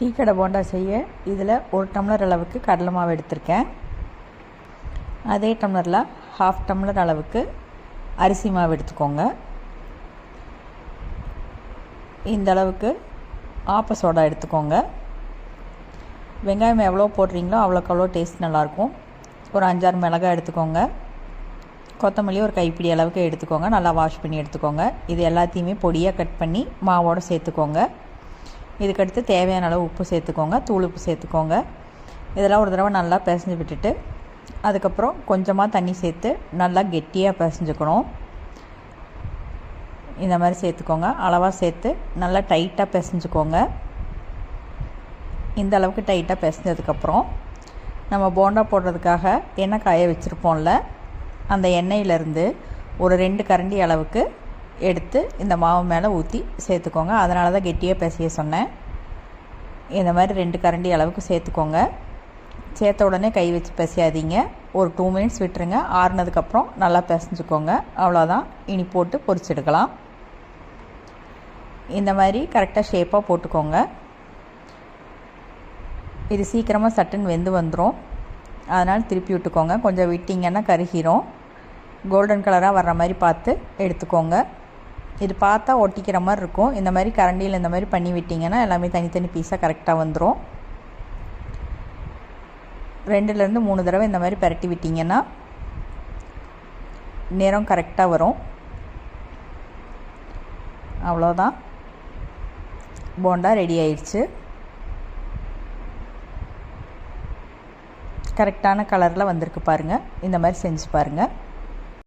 Tea கடை போண்டா செய்ய இதில் 1 டம்ளர் அளவுக்கு கடலை மாவு எடுத்திருக்கேன். அதே டம்ளரில் 1/2 டம்ளர் அளவுக்கு அரிசி மாவு எடுத்துக்கோங்க. இந்த அளவுக்கு ஆப்ப சோடா எடுத்துக்கோங்க. வெங்காயம் எவ்வளோ போடுறீங்களோ அவ்வளோக்கு அவ்வளோ டேஸ்ட் நல்லாயிருக்கும். ஒரு 5-6 மிளகாய் எடுத்துக்கோங்க. கொத்தமல்லி ஒரு கைப்பிடி அளவுக்கு எடுத்துக்கோங்க. நல்லா வாஷ் பண்ணி எடுத்துக்கோங்க. இது எல்லாத்தையுமே பொடியாக கட் பண்ணி மாவோடு சேர்த்துக்கோங்க. இதுக்கடுத்து தேவையான அளவு உப்பு சேர்த்துக்கோங்க. தூள் உப்பு சேர்த்துக்கோங்க. இதெல்லாம் ஒரு தடவை நல்லா பிசைஞ்சு விட்டுட்டு அதுக்கப்புறம் கொஞ்சமாக தண்ணி சேர்த்து நல்லா கெட்டியாக பிசைஞ்சுக்கணும். இந்த மாதிரி சேர்த்துக்கோங்க. அளவாக சேர்த்து நல்லா டைட்டாக பிசைஞ்சுக்கோங்க. இந்த அளவுக்கு டைட்டாக பிசைஞ்சதுக்கப்புறம் நம்ம போண்டா போடுறதுக்காக எண்ணெய் காய வச்சுருப்போம்ல, அந்த எண்ணெயிலேருந்து ஒரு 2 கரண்டி அளவுக்கு எடுத்து இந்த மாவு மேலே ஊற்றி சேர்த்துக்கோங்க. அதனால தான் கெட்டியாக பிசைய சொன்னேன். இந்த மாதிரி 2 கரண்டி அளவுக்கு சேர்த்துக்கோங்க. சேர்த்த உடனே கை வச்சு பிசையாதீங்க. ஒரு 2 மினிட்ஸ் விட்டுருங்க. ஆறுனதுக்கப்புறம் நல்லா பிசைஞ்சுக்கோங்க. அவ்வளோதான். இனி போட்டு பொரிச்செடுக்கலாம். இந்த மாதிரி கரெக்டாக ஷேப்பாக போட்டுக்கோங்க. இது சீக்கிரமாக சட்டுன்னு வெந்து வந்துடும். அதனால் திருப்பி விட்டுக்கோங்க. கொஞ்சம் விட்டிங்கன்னா கருகிரும். கோல்டன் கலராக வர்ற மாதிரி பார்த்து எடுத்துக்கோங்க. இது பார்த்தா ஒட்டிக்கிற மாதிரி இருக்கும். இந்த மாதிரி கரண்டியில் இந்த மாதிரி பண்ணி விட்டிங்கன்னா எல்லாமே தனித்தனி பீஸாக கரெக்டாக வந்துடும். 2லேருந்து 3 தடவை இந்த மாதிரி பரட்டி விட்டிங்கன்னா நேரம் கரெக்டாக வரும். அவ்வளோதான், போண்டா ரெடி ஆயிடுச்சு. கரெக்டான கலரில் வந்திருக்கு பாருங்கள். இந்த மாதிரி செஞ்சு பாருங்கள்.